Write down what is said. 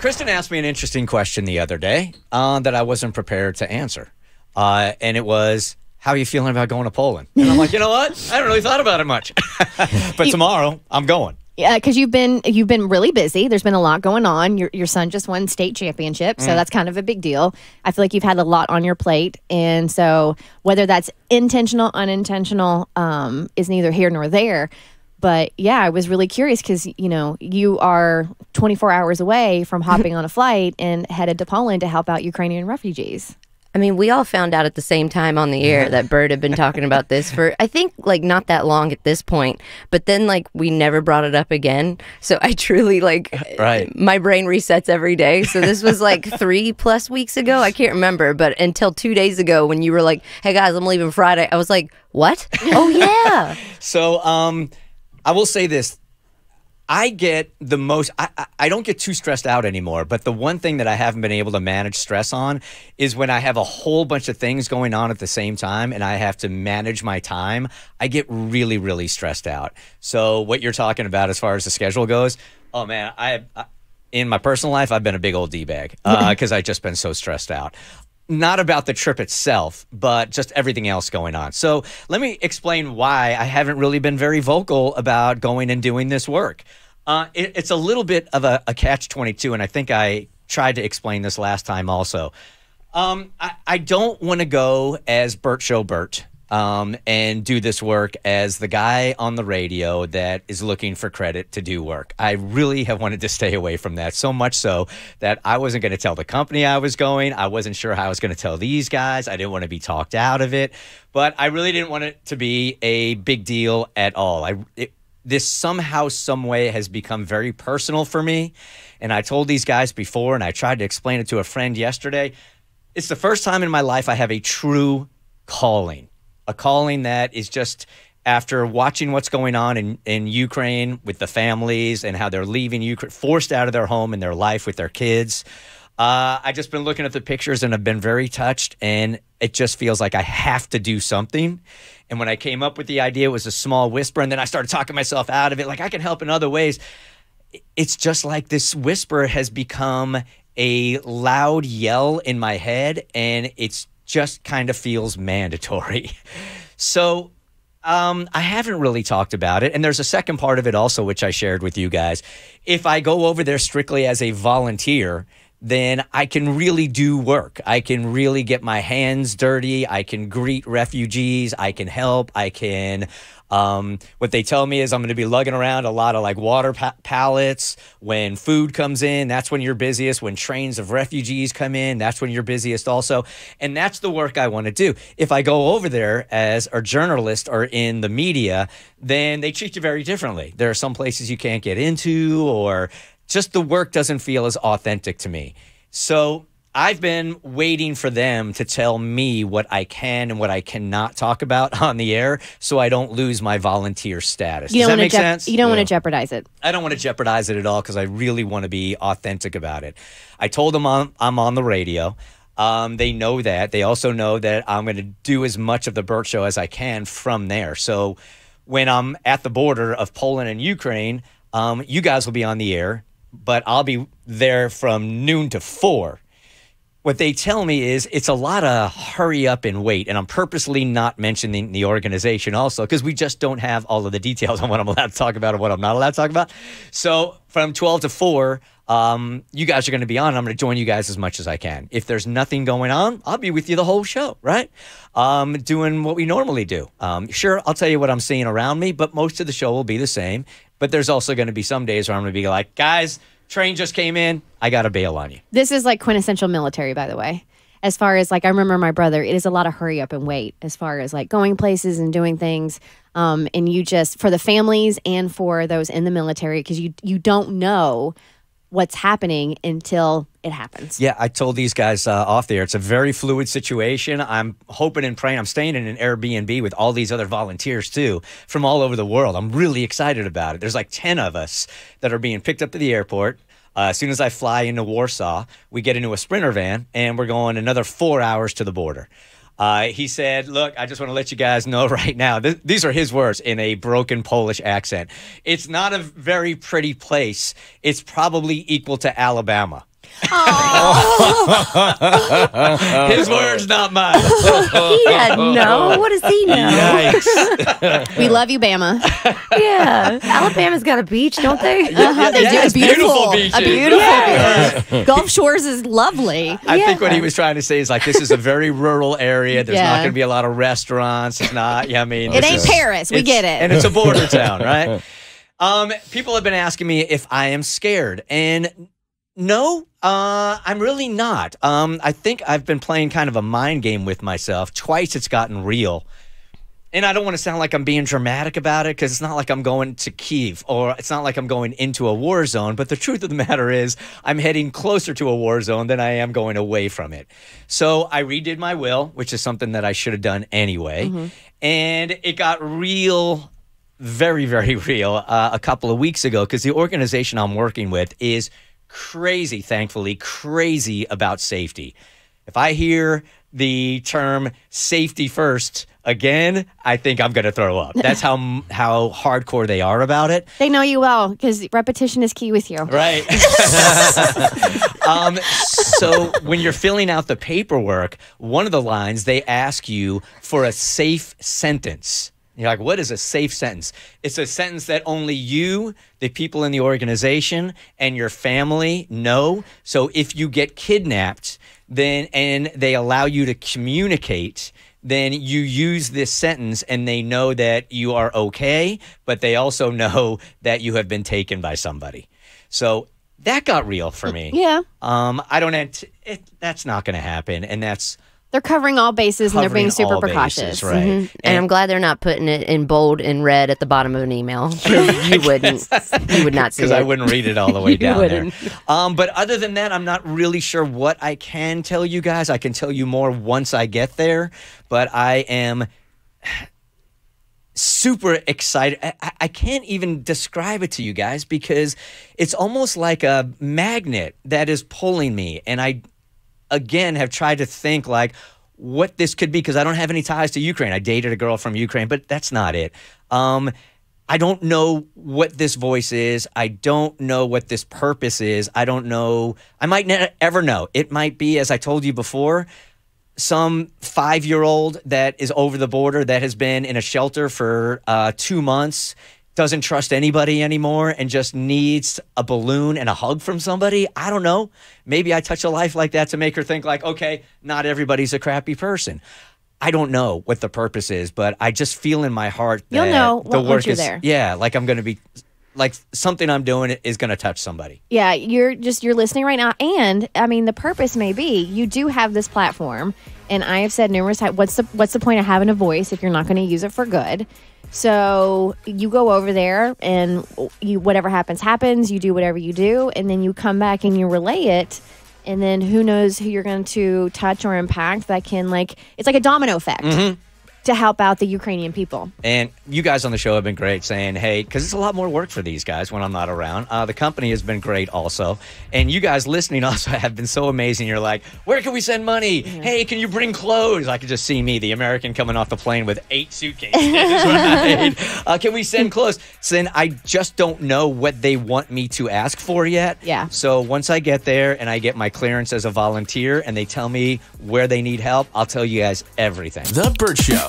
Kristen asked me an interesting question the other day that I wasn't prepared to answer. And it was, how are you feeling about going to Poland? And I'm like, you know what? I haven't really thought about it much. But tomorrow, I'm going. Yeah, because you've been really busy. There's been a lot going on. Your son just won state championship, so that's kind of a big deal. I feel like you've had a lot on your plate, and so whether that's intentional, unintentional, is neither here nor there. But yeah, I was really curious because you are 24 hours away from hopping on a flight and headed to Poland to help out Ukrainian refugees. I mean, we all found out at the same time on the air that Bert had been talking about this for, I think, like, not that long at this point. But then, like, we never brought it up again. So I truly, like, my brain resets every day. So this was, like, 3+ weeks ago. I can't remember. But until 2 days ago when you were like, hey, guys, I'm leaving Friday. I was like, what? Oh, yeah. So I will say this. I get the most, I don't get too stressed out anymore, but the one thing that I haven't been able to manage stress on is when I have a whole bunch of things going on at the same time and I have to manage my time, I get really, really stressed out. So what you're talking about as far as the schedule goes, oh man, in my personal life, I've been a big old D-bag because I've just been so stressed out. Not about the trip itself, but just everything else going on. So let me explain why I haven't really been very vocal about going and doing this work. It's a little bit of a catch-22, and I think I tried to explain this last time also. I don't want to go as Bert Show Bert and do this work as the guy on the radio that is looking for credit to do work. I really have wanted to stay away from that, so much so that I wasn't going to tell the company I was going. I wasn't sure how I was going to tell these guys. I didn't want to be talked out of it, but I really didn't want it to be a big deal at all. This somehow, some way has become very personal for me, and I told these guys before, and I tried to explain it to a friend yesterday. It's the first time in my life I have a true calling. A calling that is just after watching what's going on in Ukraine with the families and how they're leaving Ukraine, forced out of their home and their life with their kids. I just been looking at the pictures and have been very touched, and it just feels like I have to do something. And when I came up with the idea, it was a small whisper, and then I started talking myself out of it, like I can help in other ways. It's just like this whisper has become a loud yell in my head, and it's just kind of feels mandatory. So I haven't really talked about it. And there's a second part of it also, which I shared with you guys. If I go over there strictly as a volunteer, then I can really do work. I can really get my hands dirty. I can greet refugees. I can help. I can, what they tell me is I'm going to be lugging around a lot of like water pallets. When food comes in, that's when you're busiest. When trains of refugees come in, that's when you're busiest also. And that's the work I want to do. If I go over there as a journalist or in the media, then they treat you very differently. There are some places you can't get into, or just the work doesn't feel as authentic to me. So I've been waiting for them to tell me what I can and what I cannot talk about on the air so I don't lose my volunteer status. Does that make sense? You don't want to jeopardize it. I don't want to jeopardize it at all because I really want to be authentic about it. I told them I'm on the radio. They know that. They also know that I'm going to do as much of the Bert Show as I can from there. So when I'm at the border of Poland and Ukraine, you guys will be on the air, but I'll be there from noon to 4. What they tell me is it's a lot of hurry up and wait, and I'm purposely not mentioning the organization also because we just don't have all of the details on what I'm allowed to talk about and what I'm not allowed to talk about. So from 12 to 4, you guys are going to be on. I'm going to join you guys as much as I can. If there's nothing going on, I'll be with you the whole show, right? Doing what we normally do. Sure, I'll tell you what I'm seeing around me, but most of the show will be the same. But there's also going to be some days where I'm going to be like, guys, train just came in. I got to bail on you. This is like quintessential military, by the way. As far as like, I remember my brother, it is a lot of hurry up and wait as far as like going places and doing things. And you just, for the families and for those in the military, because you don't know what's happening until it happens. Yeah, I told these guys off there, it's a very fluid situation. I'm hoping and praying. I'm staying in an Airbnb with all these other volunteers too from all over the world. I'm really excited about it. There's like 10 of us that are being picked up to the airport. As soon as I fly into Warsaw, we get into a Sprinter van and we're going another 4 hours to the border. He said, look, I just want to let you guys know right now, these are his words in a broken Polish accent. It's not a very pretty place. It's probably equal to Alabama. His words, not mine. He had no. What does he know? Yikes. We love you, Bama. Yeah. Alabama's got a beach, don't they? They do. It's beautiful. Beaches. A beautiful beach. Gulf Shores is lovely. I think what he was trying to say is like, this is a very rural area. There's not going to be a lot of restaurants. It's not, I mean. It ain't Paris. We get it. And it's a border town, right? People have been asking me if I am scared. And no, I'm really not. I think I've been playing kind of a mind game with myself. Twice it's gotten real. And I don't want to sound like I'm being dramatic about it because it's not like I'm going to Kyiv or it's not like I'm going into a war zone. But the truth of the matter is I'm heading closer to a war zone than I am going away from it. So I redid my will, which is something that I should have done anyway. Mm-hmm. And it got real, very, very real a couple of weeks ago because the organization I'm working with is crazy, thankfully, crazy about safety. If I hear the term safety first again, I think I'm going to throw up. That's how hardcore they are about it. They know you well because repetition is key with you. Right. So when you're filling out the paperwork, one of the lines, they ask you for a safe sentence. You're like, what is a safe sentence? It's a sentence that only you, the people in the organization, and your family know. So if you get kidnapped, then and they allow you to communicate, then you use this sentence and they know that you are okay, but they also know that you have been taken by somebody. So that got real for me. Yeah. That's not going to happen, and that's. They're covering all bases and they're being super precautious. Right. Mm-hmm. And I'm glad they're not putting it in bold and red at the bottom of an email. You wouldn't. You would not see it. Because I wouldn't read it all the way down wouldn't. there. But other than that, I'm not really sure what I can tell you guys. I can tell you more once I get there. But I am super excited. I can't even describe it to you guys because it's almost like a magnet that is pulling me. And I again have tried to think like what this could be because I don't have any ties to Ukraine. I dated a girl from Ukraine, but that's not it. I don't know what this voice is. I don't know what this purpose is. I don't know. I might never ever know. It might be, as I told you before, some 5-year-old that is over the border that has been in a shelter for 2 months, doesn't trust anybody anymore and just needs a balloon and a hug from somebody. I don't know. Maybe I touch a life like that to make her think like, okay, not everybody's a crappy person. I don't know what the purpose is, but I just feel in my heart that you'll know the work you're is there. Yeah, like I'm going to be like something I'm doing is going to touch somebody. Yeah, you're listening right now, and I mean the purpose may be you do have this platform, and I have said numerous times, what's the point of having a voice if you're not going to use it for good? So you go over there and you whatever happens, you do whatever you do, and then you come back and you relay it, and then who knows who you're going to touch or impact that can it's like a domino effect. Mm-hmm. To help out the Ukrainian people. And you guys on the show have been great saying, hey, because it's a lot more work for these guys when I'm not around. The company has been great also. And you guys listening also have been so amazing. You're like, where can we send money? Yeah. Hey, can you bring clothes? I could just see me, the American, coming off the plane with 8 suitcases. Right? Can we send clothes? So then I just don't know what they want me to ask for yet. Yeah. So once I get there and I get my clearance as a volunteer and they tell me where they need help, I'll tell you guys everything. The Bert Show.